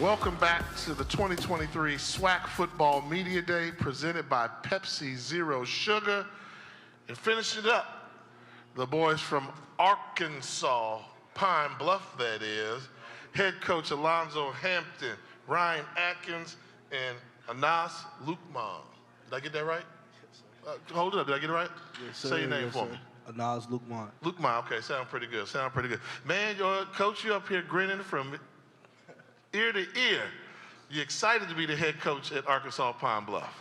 Welcome back to the 2023 SWAC Football Media Day presented by Pepsi Zero Sugar. And finishing it up, the boys from Arkansas, Pine Bluff that is, head coach Alonzo Hampton, Ryan Atkins, and Anas Lukman. Did I get that right? Hold it up, did I get it right? Yes, sir. Say your name for me. Anas Lukman. Lukman, okay, sound pretty good, Man, your coach, you up here grinning from ear to ear. You excited to be the head coach at Arkansas Pine Bluff?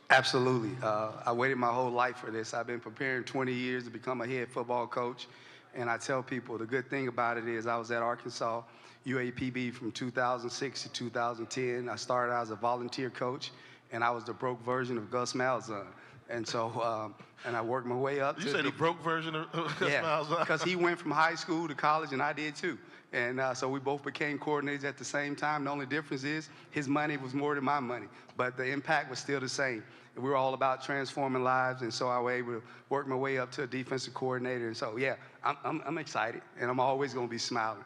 Absolutely. I waited my whole life for this. I've been preparing 20 years to become a head football coach. And I tell people the good thing about it is I was at Arkansas UAPB from 2006 to 2010. I started out as a volunteer coach, and I was the broke version of Gus Malzahn. And so, and I worked my way up. You say the broke version of Gus Malzahn? Yeah, because he went from high school to college, and I did too. And so we both became coordinators at the same time. The only difference is his money was more than my money, but the impact was still the same. And we were all about transforming lives, and so I was able to work my way up to a defensive coordinator. And so, yeah, I'm excited, and I'm always going to be smiling.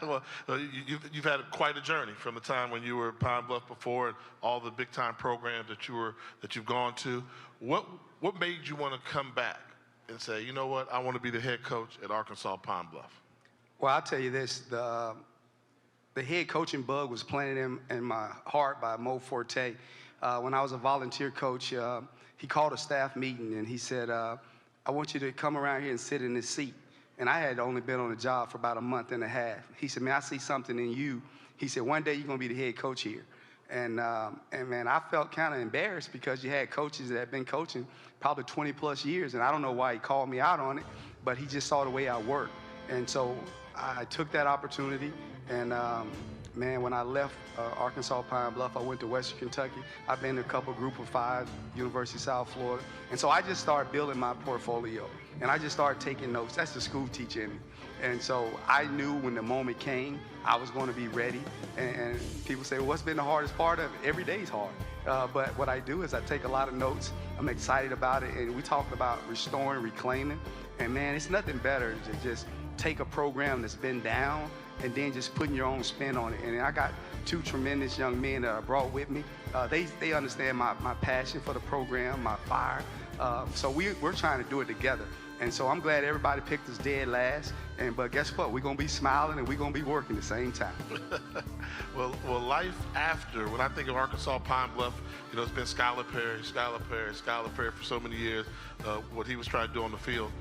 Well, you've had quite a journey from the time when you were at Pine Bluff before and all the big-time programs that you've gone to. What made you want to come back and say, you know what, I want to be the head coach at Arkansas Pine Bluff? Well, I'll tell you this, the head coaching bug was planted in my heart by Mo Forte. When I was a volunteer coach, he called a staff meeting and he said, I want you to come around here and sit in this seat. And I had only been on the job for about a month and a half. He said, man, I see something in you. He said, one day you're going to be the head coach here. And man, I felt kind of embarrassed because you had coaches that had been coaching probably 20 plus years. And I don't know why he called me out on it, but he just saw the way I worked. And so I took that opportunity, and man, when I left Arkansas Pine Bluff, I went to Western Kentucky. I've been to a couple Group of 5, University of South Florida. And so I just started building my portfolio, and I just started taking notes. That's the school teacher in me. And so I knew when the moment came, I was going to be ready. And people say, well, what's been the hardest part of it? Every day is hard. But what I do is I take a lot of notes. I'm excited about it. And we talk about restoring, reclaiming. And man, it's nothing better than just take a program that's been down and then just putting your own spin on it. And I got 2 tremendous young men that I brought with me. They understand my passion for the program, my fire. So we're trying to do it together. And so I'm glad everybody picked us dead last. But guess what? We're going to be smiling and we're going to be working at the same time. well, life after, when I think of Arkansas Pine Bluff, you know, it's been Skylar Perry for so many years, what he was trying to do on the field.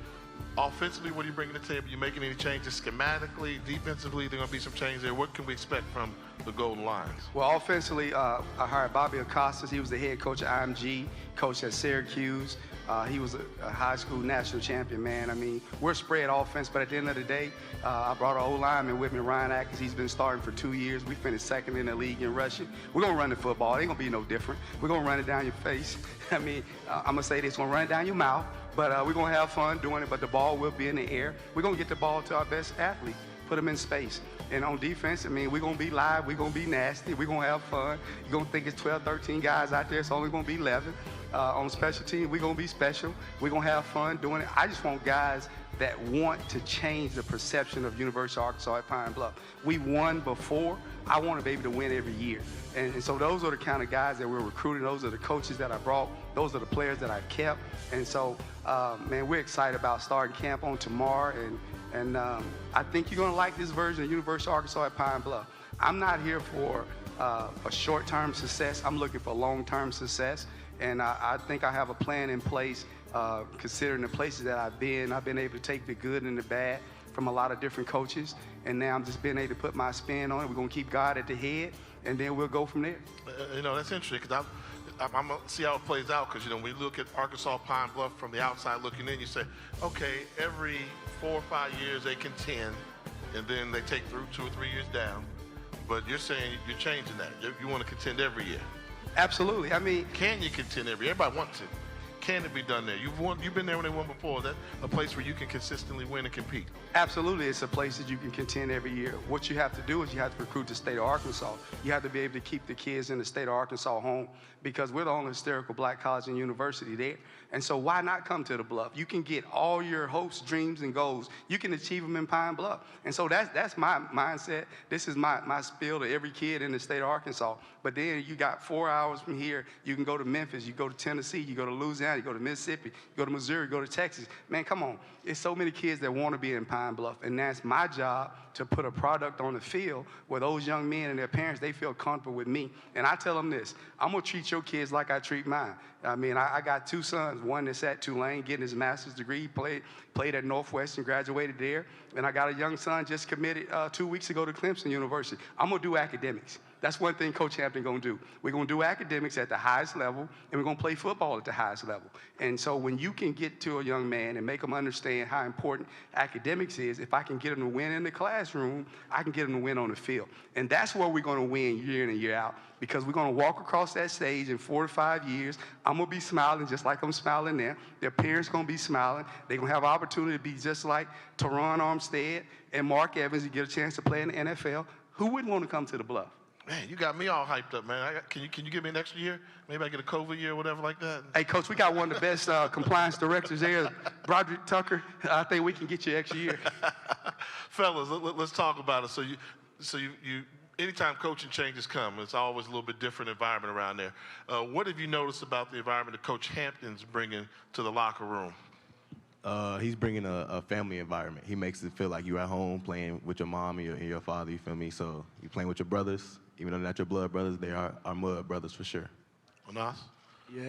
Offensively, what are you bringing to the table? You making any changes schematically, defensively? There going to be some change there. What can we expect from the Golden Lions? Well, offensively, I hired Bobby Acosta. He was the head coach at IMG, coach at Syracuse. He was a high school national champion, man. I mean, we're spread offense, but at the end of the day, I brought an O-lineman with me, Ryan Atkins. He's been starting for 2 years. We finished second in the league in rushing. We're going to run the football. It ain't going to be no different. We're going to run it down your face. I mean, I'm going to say this, we're going to run it down your mouth, but we're going to have fun doing it, but the ball will be in the air. We're going to get the ball to our best athlete, put them in space. And on defense, I mean, we're going to be live. We're going to be nasty. We're going to have fun. You're going to think it's 12, 13 guys out there. It's only going to be 11. On special team, we're going to be special. We're going to have fun doing it. I just want guys that want to change the perception of University of Arkansas at Pine Bluff. We won before. I want to be able to win every year. And so those are the kind of guys that we're recruiting. Those are the coaches that I brought. Those are the players that I kept. And so, man, we're excited about starting camp on tomorrow. And I think you're going to like this version of University of Arkansas at Pine Bluff. I'm not here for a short-term success. I'm looking for long-term success. And I think I have a plan in place, considering the places that I've been able to take the good and the bad from a lot of different coaches. And now I'm just being able to put my spin on it. We're going to keep God at the head, and then we'll go from there. You know, that's interesting, because I'm going to see how it plays out, because, you know, when we look at Arkansas Pine Bluff from the outside looking in, you say, okay, every 4 or 5 years they contend, and then they take through 2 or 3 years down. But you're saying you're changing that. You want to contend every year. Absolutely. I mean, can you contend every year? Everybody wants to. Can it be done there? You've been there when they won before. Is that a place where you can consistently win and compete? Absolutely, it's a place that you can contend every year. What you have to do is you have to recruit the state of Arkansas. You have to be able to keep the kids in the state of Arkansas home because we're the only historical black college and university there. And so why not come to the Bluff? You can get all your hopes, dreams, and goals. You can achieve them in Pine Bluff. And so that's my mindset. This is my spiel to every kid in the state of Arkansas. But then you got 4 hours from here. You can go to Memphis. You go to Tennessee. You go to Louisiana. You go to Mississippi. You go to Missouri. You go to Texas. Man, come on. There's so many kids that want to be in Pine Bluff. And that's my job to put a product on the field where those young men and their parents, they feel comfortable with me. And I tell them this, I'm going to treat your kids like I treat mine. I mean, I got 2 sons, one that's at Tulane getting his master's degree, played at Northwestern, graduated there. And I got a young son just committed 2 weeks ago to Clemson University. I'm going to do academics. That's one thing Coach Hampton going to do. We're going to do academics at the highest level, and we're going to play football at the highest level. And so when you can get to a young man and make them understand how important academics is, if I can get them to win in the classroom, I can get them to win on the field. And that's where we're going to win year in and year out, because we're going to walk across that stage in 4 to 5 years. I'm going to be smiling just like I'm smiling there. Their parents going to be smiling. They're going to have an opportunity to be just like Teron Armstead and Mark Evans and get a chance to play in the NFL. Who wouldn't want to come to the Bluff? Man, you got me all hyped up, man. Can you give me an extra year? Maybe I get a COVID year or whatever like that? Hey, Coach, we got one of the best compliance directors there, Broderick Tucker. I think we can get you an extra year. Fellas, let's talk about it. So you anytime coaching changes come, it's always a little bit different environment around there. What have you noticed about the environment that Coach Hampton's bringing to the locker room? He's bringing a family environment. He makes it feel like you're at home playing with your mom and your father, you feel me? So you're playing with your brothers. Even though they're not your blood brothers, they are our mud brothers for sure. Anas? Yeah,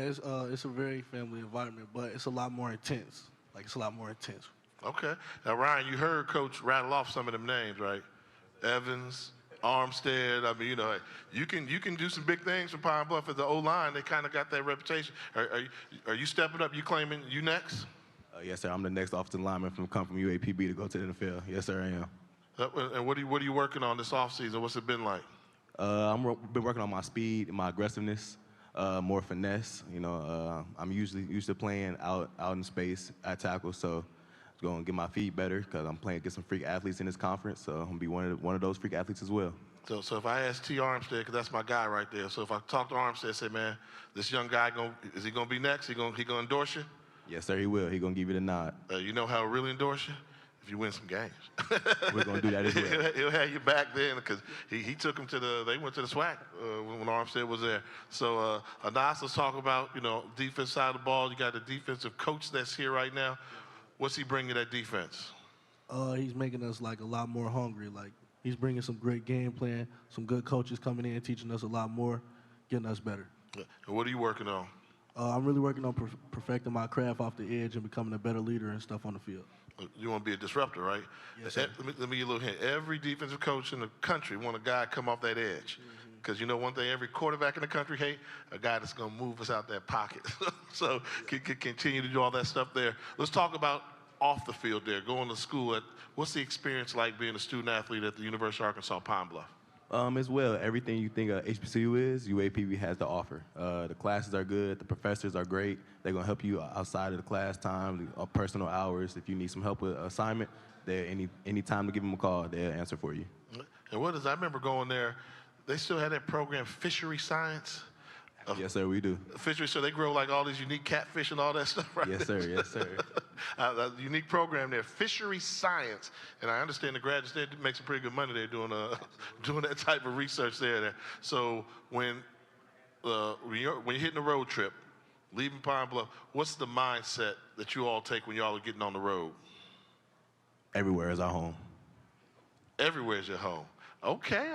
it's a very family environment, but it's a lot more intense. It's a lot more intense. Okay. Now, Ryan, you heard Coach rattle off some of them names, right? Evans, Armstead. I mean, you can do some big things for Pine Bluff as the O-line. They kind of got that reputation. Are you stepping up? You claiming you next? Yes, sir. I'm the next offensive lineman come from UAPB to go to the NFL. Yes, sir, I am. And what are you working on this offseason? What's it been like? Been working on my speed and my aggressiveness, more finesse. I'm usually used to playing out in space at tackle, so I'm going to get my feet better because I'm playing against some freak athletes in this conference. So I'm going to be one of those freak athletes as well. So if I ask T. Armstead, because that's my guy right there. So if I talk to Armstead, say, man, this young guy is he going to be next? He going to endorse you? Yes, sir, he will. He's going to give you the nod. You know how he'll really endorse you? If you win some games. We're going to do that as well. He'll have you back then because he took him they went to the SWAC when Armstead was there. So Anas, let's talk about, defense side of the ball. You got the defensive coach that's here right now. What's he bringing to that defense? He's making us a lot more hungry. He's bringing some great game plan, some good coaches coming in, teaching us a lot more, getting us better. And what are you working on? I'm really working on perfecting my craft off the edge and becoming a better leader and stuff on the field. You want to be a disruptor, right? Yes, sir. Let me give you a little hint. Every defensive coach in the country want a guy come off that edge. Because one thing every quarterback in the country hate? A guy that's going to move us out that pocket. So can continue to do all that stuff there. Let's talk about off the field there, going to school. What's the experience like being a student athlete at the University of Arkansas Pine Bluff? As well, everything you think HBCU is, UAPB has to offer. The classes are good, the professors are great. They're gonna help you outside of the class time, personal hours. If you need some help with an assignment, any time to give them a call, they'll answer for you. And I remember going there, they still had that program, Fishery Science. Yes, sir, we do. Fishery, so they grow all these unique catfish and all that stuff, right? Yes, sir, yes, sir. A unique program there, Fishery Science. And I understand the graduates there make some pretty good money there doing that type of research there. So when you're hitting a road trip, leaving Pine Bluff, what's the mindset that you all take when y'all are getting on the road? Everywhere is our home. Everywhere is your home. Okay.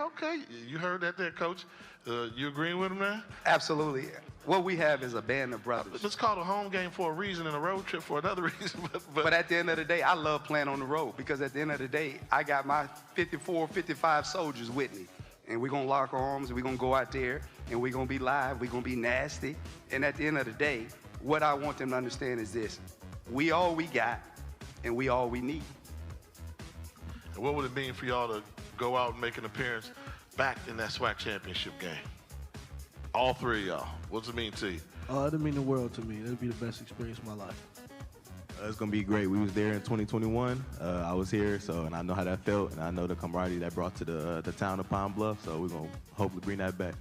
You heard that there, Coach. You agreeing with him there? Absolutely. What we have is a band of brothers. It's called a home game for a reason and a road trip for another reason. But at the end of the day, I love playing on the road because at the end of the day, I got my 54, 55 soldiers with me. And we're going to lock arms and we're going to go out there and we're going to be live. We're going to be nasty. And at the end of the day, what I want them to understand is this. We all we got and we all we need. And what would it mean for y'all to go out and make an appearance back in that SWAC championship game? All three of y'all. What does it mean to you? It'll mean the world to me. It'll be the best experience of my life. It's gonna be great. We was there in 2021. I was here, and I know how that felt, and I know the camaraderie that brought to the town of Pine Bluff. So we're gonna hopefully bring that back.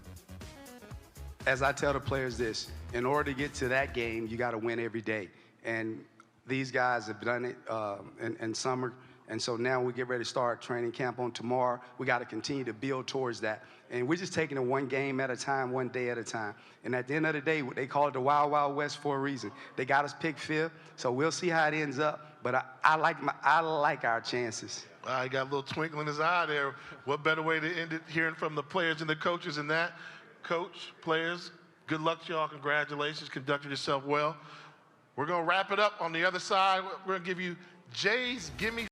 As I tell the players this, in order to get to that game, you got to win every day. And these guys have done it in summer. And so now we get ready to start training camp on tomorrow. We got to continue to build towards that. And we're just taking it one game at a time, one day at a time. And at the end of the day, they call it the Wild Wild West for a reason. They got us picked fifth, so we'll see how it ends up. But I like our chances. I got a little twinkle in his eye there. What better way to end it hearing from the players and the coaches than that? Coach, players, good luck to y'all. Congratulations. Conducted yourself well. We're going to wrap it up on the other side. We're going to give you Jay's Gimme